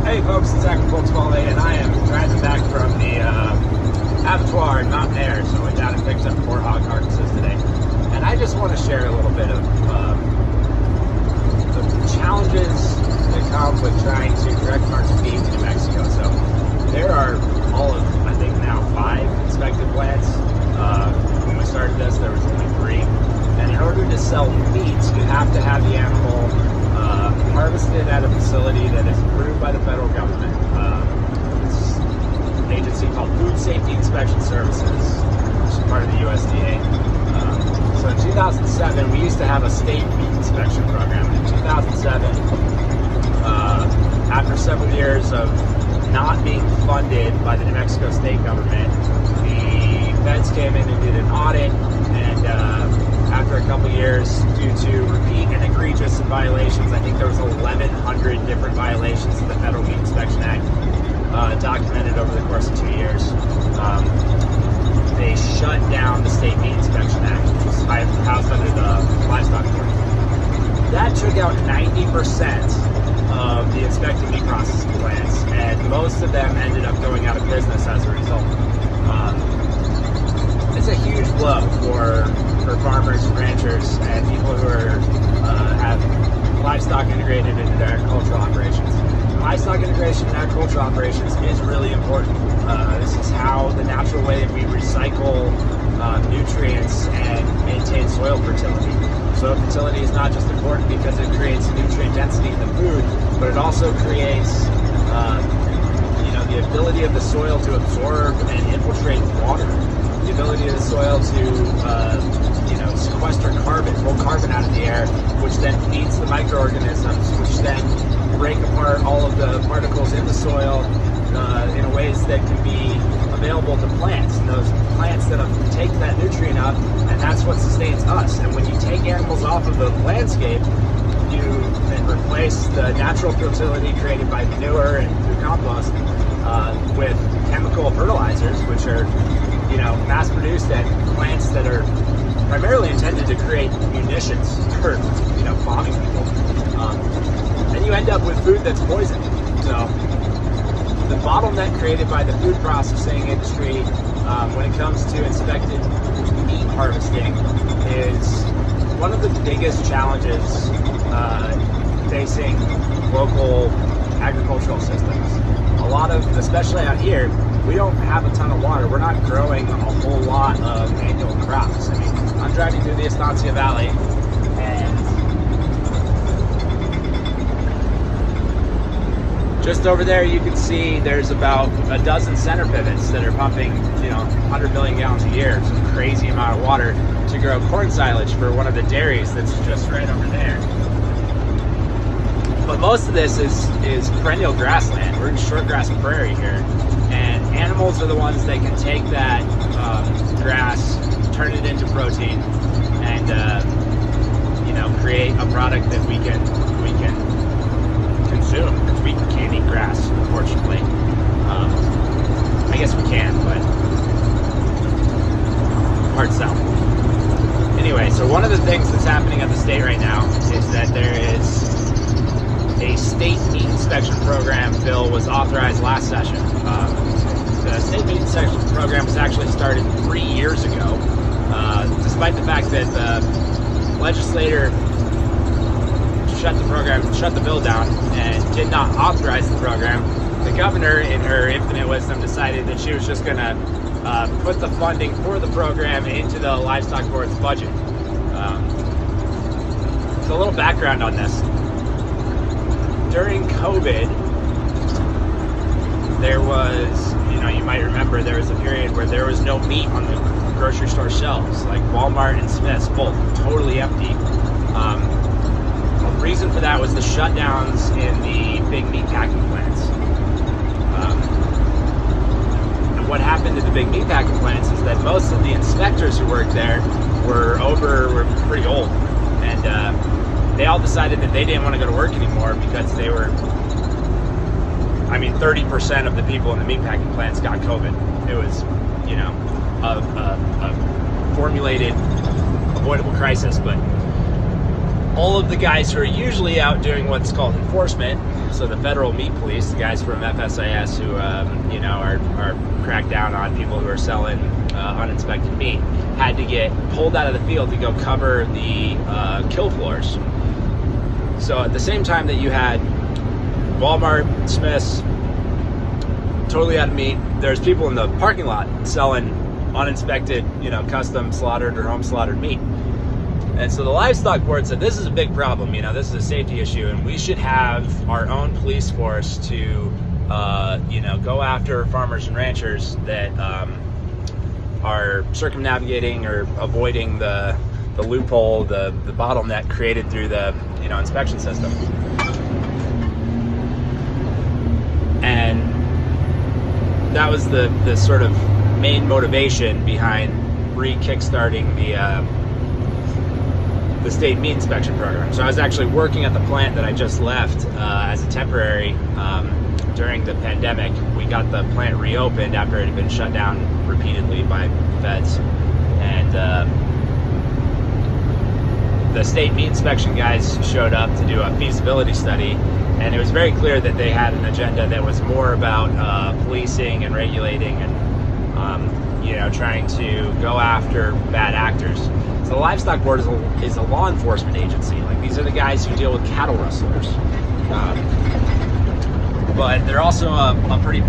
Hey folks, it's Agricultural and I am driving back from the abattoir in Mountain Air, so I went down and picked up 4 hog carcasses today. And I just want to share a little bit of the challenges that come with trying to direct market beef in New Mexico. So there are all of, I think now 5 inspected plants. When we started this, there was only 3. And in order to sell meat, you have to have the animal harvested at a facility that is approved by the federal government. It's an agency called Food Safety Inspection Services, which is part of the USDA. So in 2007, we used to have a state meat inspection program. In 2007, after several years of not being funded by the New Mexico state government, the feds came in and did an audit, and after a couple years, due to repeat and egregious violations, I think there was 1,100 different violations of the Federal Meat Inspection Act documented over the course of 2 years. They shut down the State Meat Inspection Act, which was housed under the Livestock Authority. That took out 90% of the inspected meat processing plants, and most of them ended up going out of business as a result. It's a huge blow for farmers and ranchers and people who are have livestock integrated into their agricultural operations. And livestock integration in agricultural operations is really important. This is how the natural way that we recycle nutrients and maintain soil fertility. Soil fertility is not just important because it creates nutrient density in the food, but it also creates the ability of the soil to absorb and infiltrate water. The ability of the soil to sequester carbon, pull carbon out of the air, which then feeds the microorganisms, which then break apart all of the particles in the soil in ways that can be available to plants. And those plants that take that nutrient up, and that's what sustains us. And when you take animals off of the landscape, you then replace the natural fertility created by manure and through compost with chemical fertilizers, which are mass-produced and plants that are primarily intended to create munitions for bombing people. And you end up with food that's poisoned. So the bottleneck created by the food processing industry when it comes to inspected meat harvesting is one of the biggest challenges facing local agricultural systems. A lot of, especially out here, we don't have a ton of water. We're not growing a whole lot of annual crops. I mean, I'm driving through the Estancia Valley, and just over there you can see there's about a dozen center pivots that are pumping 100 million gallons a year, some crazy amount of water, to grow corn silage for one of the dairies that's just right over there. But most of this is perennial grassland. We're in shortgrass prairie here, and animals are the ones that can take that grass, turn it into protein, and create a product that we can consume. Because we can't eat grass, unfortunately. I guess we can, but hard sell. Anyway, so one of the things that's happening at the state right now is that there is a state meat inspection program bill was authorized last session. The state meat inspection program was actually started 3 years ago, despite the fact that the legislator shut the bill down and did not authorize the program. The governor, in her infinite wisdom, decided that she was just going to put the funding for the program into the Livestock Board's budget. So a little background on this. During COVID, there was, you might remember, there was a period where there was no meat on the grocery store shelves, like Walmart and Smith's, both totally empty. The reason for that was the shutdowns in the big meat packing plants. And what happened to the big meat packing plants is that most of the inspectors who worked there were pretty old, and they all decided that they didn't want to go to work anymore because they were, 30% of the people in the meatpacking plants got COVID. It was, a formulated, avoidable crisis, but all of the guys who are usually out doing what's called enforcement So the federal meat police, the guys from FSIS who are cracked down on people who are selling uninspected meat, had to get pulled out of the field to go cover the kill floors. So at the same time that you had Walmart, Smith's, totally out of meat, there's people in the parking lot selling uninspected, custom slaughtered or home slaughtered meat. And so the livestock board said, this is a big problem, this is a safety issue, and we should have our own police force to, go after farmers and ranchers that are circumnavigating or avoiding the loophole, the bottleneck created through the, inspection system. And that was the sort of main motivation behind re-kickstarting the state meat inspection program. So I was actually working at the plant that I just left as a temporary during the pandemic. We got the plant reopened after it had been shut down repeatedly by feds. And the state meat inspection guys showed up to do a feasibility study, and it was very clear that they had an agenda that was more about policing and regulating and trying to go after bad actors. So the livestock board is a law enforcement agency. Like, these are the guys who deal with cattle rustlers, but they're also a pretty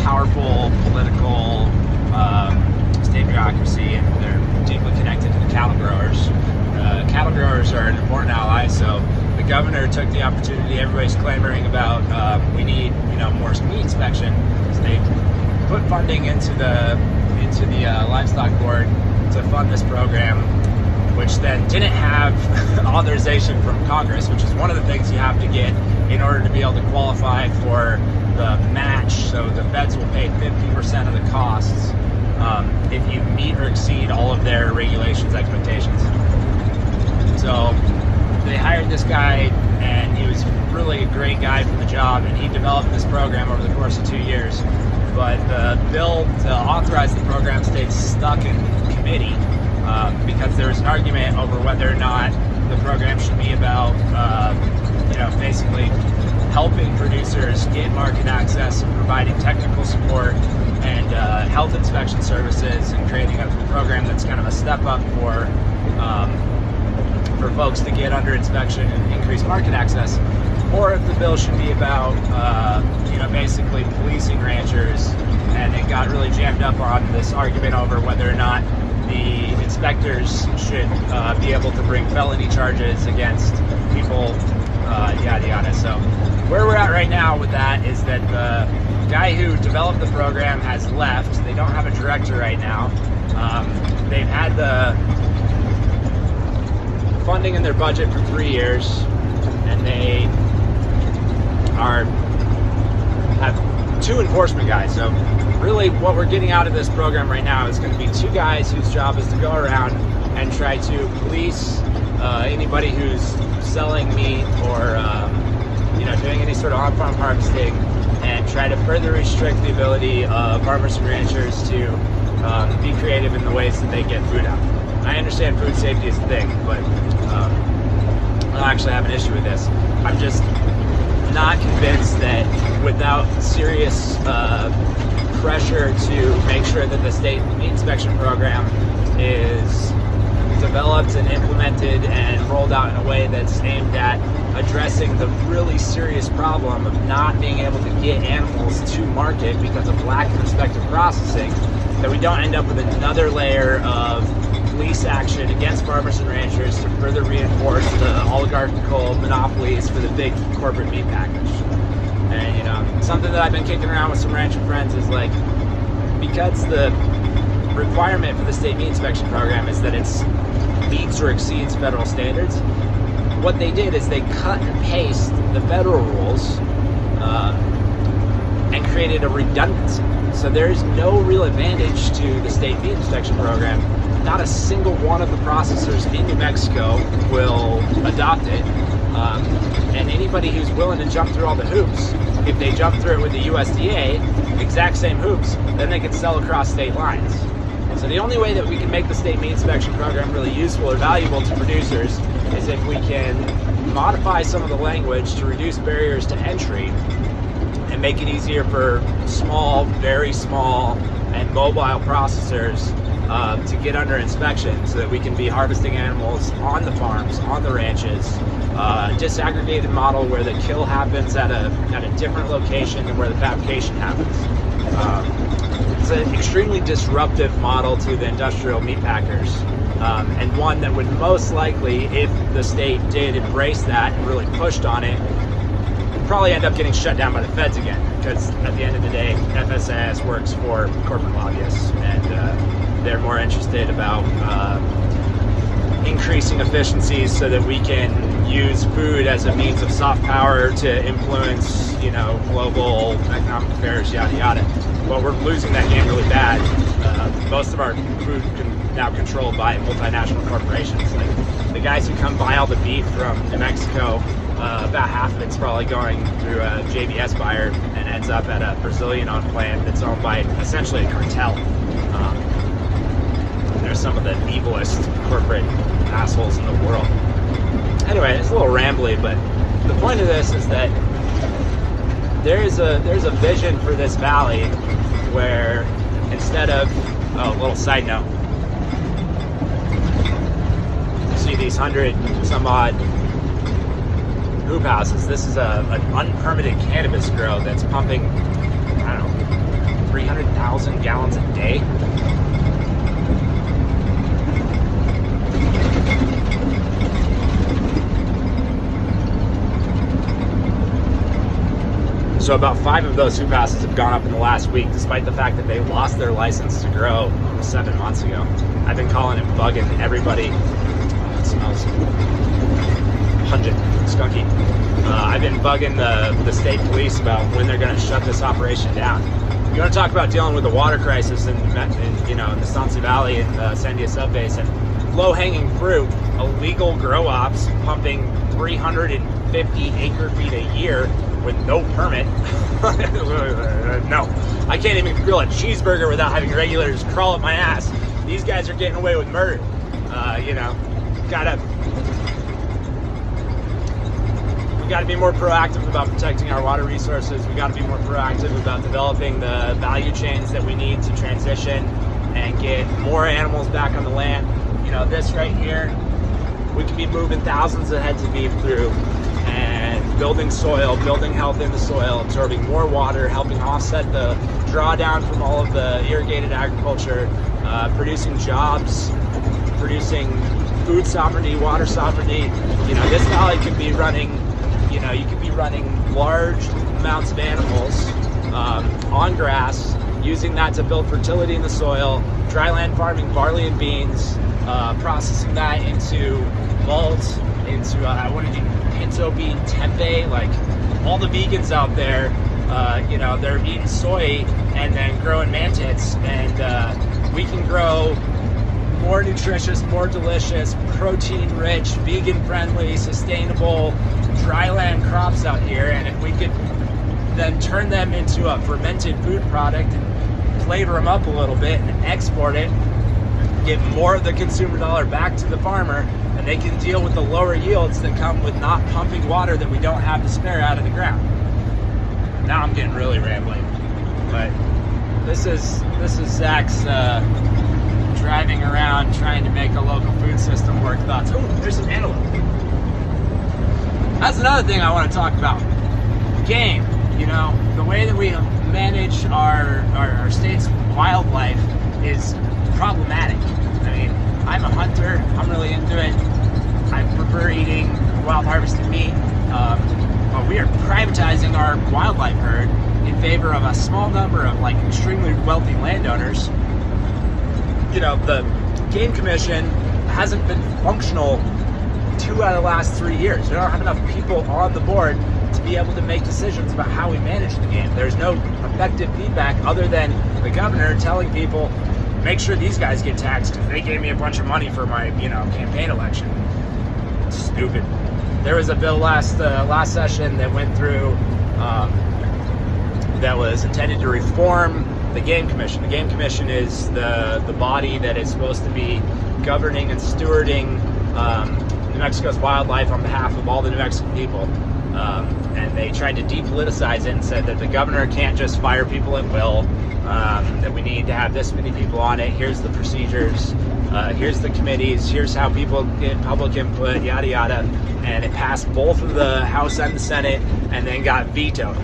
powerful political state bureaucracy, and they're deeply connected to the cattle growers. Cattle growers are an important ally, so the governor took the opportunity. Everybody's clamoring about we need more meat inspection, so they put funding into the livestock board to fund this program, which then didn't have authorization from Congress, which is one of the things you have to get in order to be able to qualify for the match. So the feds will pay 50% of the costs if you meet or exceed all of their regulations expectations. So they hired this guy, and he was really a great guy for the job, and he developed this program over the course of 2 years. But the bill to authorize the program stayed stuck in committee because there was an argument over whether or not the program should be about, basically helping producers get market access and providing technical support and health inspection services, and creating a program that's kind of a step up for folks to get under inspection and increase market access, or if the bill should be about, basically policing ranchers. And it got really jammed up on this argument over whether or not the inspectors should be able to bring felony charges against people, yada yada. So where we're at right now with that is that the guy who developed the program has left. They don't have a director right now. They've had the funding in their budget for 3 years, and they have 2 enforcement guys. So really what we're getting out of this program right now is going to be 2 guys whose job is to go around and try to police anybody who's selling meat or doing any sort of on-farm harvesting, and try to further restrict the ability of farmers and ranchers to be creative in the ways that they get food out. I understand food safety is a thing, but I don't actually have an issue with this. I'm just not convinced that without serious pressure to make sure that the state meat inspection program is developed and implemented and rolled out in a way that's aimed at addressing the really serious problem of not being able to get animals to market because of lack of inspective processing, that we don't end up with another layer of police action against farmers and ranchers to further reinforce the oligarchical monopolies for the big corporate meat package. And something that I've been kicking around with some rancher friends is, like, because the requirement for the state meat inspection program is that it's meets or exceeds federal standards, what they did is they cut and paste the federal rules and created a redundancy. So there's no real advantage to the state meat inspection program. Not a single one of the processors in New Mexico will adopt it. And anybody who's willing to jump through all the hoops, if they jump through it with the USDA, exact same hoops, then they can sell across state lines. So the only way that we can make the state meat inspection program really useful or valuable to producers is if we can modify some of the language to reduce barriers to entry and make it easier for small, very small, and mobile processors to get under inspection so that we can be harvesting animals on the farms, on the ranches. Disaggregated model where the kill happens at a different location than where the fabrication happens. It's an extremely disruptive model to the industrial meat packers, and one that would most likely, if the state did embrace that and really pushed on it, would probably end up getting shut down by the feds again, because at the end of the day, FSIS works for corporate lobbyists, and they're more interested about increasing efficiencies so that we can use food as a means of soft power to influence, global economic affairs, yada yada. Well, we're losing that game really bad. Most of our food now controlled by multinational corporations. Like the guys who come buy all the beef from New Mexico, about half of it's probably going through a JBS buyer and ends up at a Brazilian-owned plant that's owned by essentially a cartel. They're some of the evilest corporate assholes in the world. Anyway, it's a little rambly, but the point of this is that there's a vision for this valley where instead of, a little side note, you see these 100 some odd hoop houses. This is an unpermitted cannabis grow that's pumping, 300,000 gallons a day. So about 5 of those hoop houses have gone up in the last week, despite the fact that they lost their license to grow 7 months ago. I've been calling and bugging everybody. It smells pungent, skunky. I've been bugging the state police about when they're going to shut this operation down. You want to talk about dealing with the water crisis in the Estancia Valley and the Sandia Subbasin? Low-hanging fruit, illegal grow ops pumping 350 acre feet a year with no permit. No, I can't even grill a cheeseburger without having regulators crawl up my ass. These guys are getting away with murder. We gotta be more proactive about protecting our water resources. We gotta be more proactive about developing the value chains that we need to transition and get more animals back on the land. This right here, we could be moving thousands of heads of beef through and building soil, building health in the soil, absorbing more water, helping offset the drawdown from all of the irrigated agriculture, producing jobs, producing food sovereignty, water sovereignty. This valley could be running, you could be running large amounts of animals on grass, using that to build fertility in the soil, dry land farming barley and beans, processing that into malt, into pinto bean tempeh. Like all the vegans out there, they're eating soy and then growing mantids, and we can grow more nutritious, more delicious, protein-rich, vegan-friendly, sustainable dryland crops out here. And if we could then turn them into a fermented food product and flavor them up a little bit and export it, get more of the consumer dollar back to the farmer, and they can deal with the lower yields that come with not pumping water that we don't have to spare out of the ground. Now I'm getting really rambling, but this is Zach's driving around trying to make a local food system work thoughts. Oh, there's some antelope. That's another thing I want to talk about. Game. The way that we manage our state's wildlife is problematic. I mean, I'm a hunter. I'm really into it. I prefer eating wild harvested meat. But we are privatizing our wildlife herd in favor of a small number of extremely wealthy landowners. The Game Commission hasn't been functional 2 out of the last 3 years. We don't have enough people on the board to be able to make decisions about how we manage the game. There's no effective feedback other than the governor telling people, make sure these guys get taxed because they gave me a bunch of money for my, campaign election. It's stupid. There was a bill last session that went through that was intended to reform the Game Commission. The Game Commission is the body that is supposed to be governing and stewarding New Mexico's wildlife on behalf of all the New Mexican people. And they tried to depoliticize it and said that the governor can't just fire people at will, that we need to have this many people on it. Here's the procedures, here's the committees, here's how people get public input, yada yada. And it passed both of the House and the Senate and then got vetoed.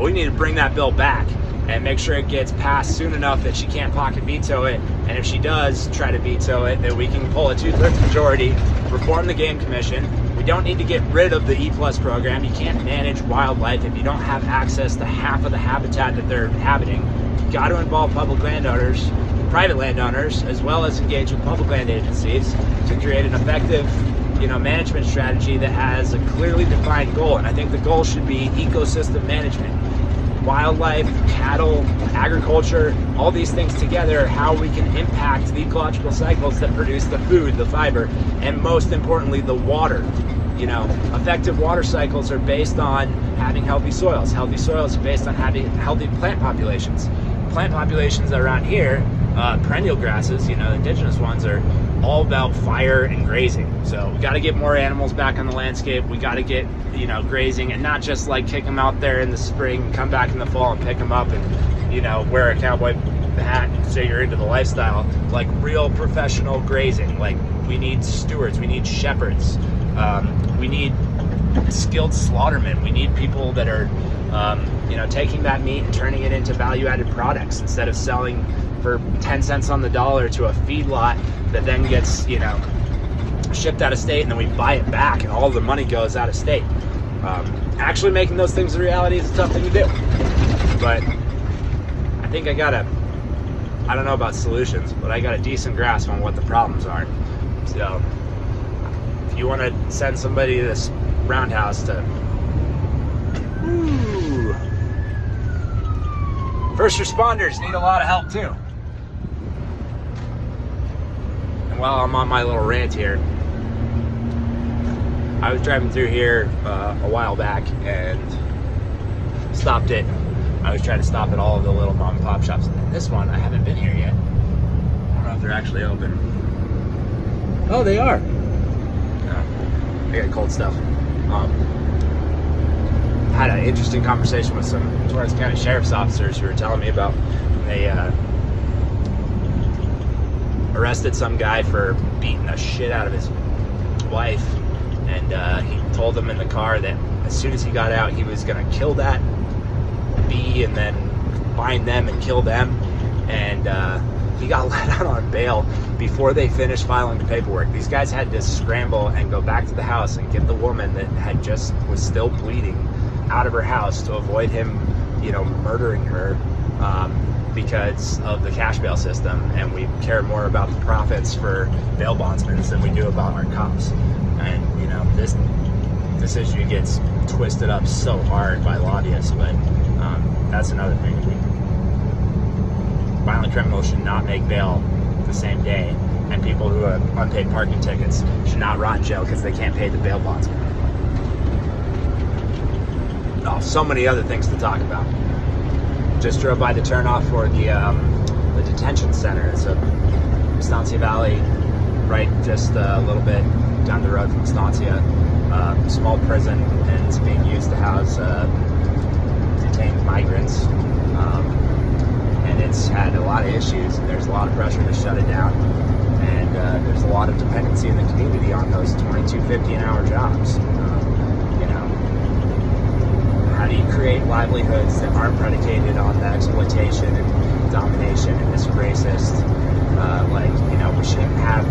We need to bring that bill back and make sure it gets passed soon enough that she can't pocket veto it. And if she does try to veto it, that we can pull a 2/3 majority, reform the Game Commission. We don't need to get rid of the E+ program. You can't manage wildlife if you don't have access to half of the habitat that they're inhabiting. You've got to involve public landowners, private landowners, as well as engage with public land agencies to create an effective, management strategy that has a clearly defined goal. And I think the goal should be ecosystem management. Wildlife, cattle, agriculture, all these things together, how we can impact the ecological cycles that produce the food, the fiber, and most importantly, the water. Effective water cycles are based on having healthy soils. Healthy soils are based on having healthy plant populations. Plant populations around here, perennial grasses, the indigenous ones, are all about fire and grazing. So we got to get more animals back on the landscape. We got to get, grazing, and not just like kick them out there in the spring, come back in the fall and pick them up and, wear a cowboy hat and say you're into the lifestyle. Like real professional grazing. Like we need stewards, we need shepherds, we need skilled slaughtermen. We need people that are, taking that meat and turning it into value-added products instead of selling for 10 cents on the dollar to a feedlot that then gets, shipped out of state, and then we buy it back and all the money goes out of state. Actually making those things a reality is a tough thing to do. But I think I don't know about solutions, but I got a decent grasp on what the problems are. So if you want to send somebody to this roundhouse to first responders need a lot of help too. And while I'm on my little rant here, I was driving through here a while back and stopped it. I was trying to stop at all of the little mom and pop shops. And this one, I haven't been here yet. I don't know if they're actually open. Oh, they are. No, they got cold stuff. Had an interesting conversation with some Torrance County Sheriff's officers who were telling me about they arrested some guy for beating the shit out of his wife, and he told them in the car that as soon as he got out, he was going to kill that bee and then find them and kill them. And he got let out on bail before they finished filing the paperwork. These guys had to scramble and go back to the house and get the woman that was still bleeding out of her house to avoid him, murdering her, because of the cash bail system. And we care more about the profits for bail bondsmen than we do about our cops. And this issue gets twisted up so hard by lobbyists, but that's another thing. Violent criminals should not make bail the same day, and people who have unpaid parking tickets should not rot in jail because they can't pay the bail bondsman. Oh, so many other things to talk about. Just drove by the turnoff for the detention center. It's a Estancia Valley, right just a little bit down the road from Estancia. Small prison, and it's being used to house detained migrants. And it's had a lot of issues, and there's a lot of pressure to shut it down. And there's a lot of dependency in the community on those $22.50 an hour jobs. How do you create livelihoods that aren't predicated on the exploitation and domination and this racist? We shouldn't have.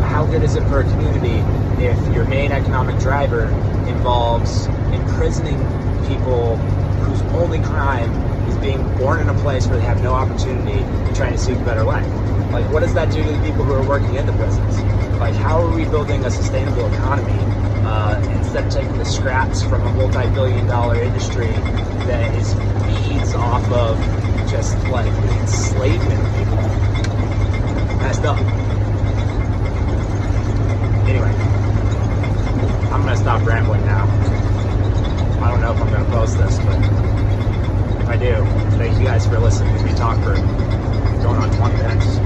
How good is it for a community if your main economic driver involves imprisoning people whose only crime is being born in a place where they have no opportunity and trying to seek a better life? Like, what does that do to the people who are working in the prisons? Like, how are we building a sustainable economy instead of taking the scraps from a multi-billion-dollar industry that feeds off of just like enslavement of people? Messed up. Anyway, I'm gonna stop rambling now. I don't know if I'm gonna post this, but if I do, thank you guys for listening to me talk for going on 20 minutes.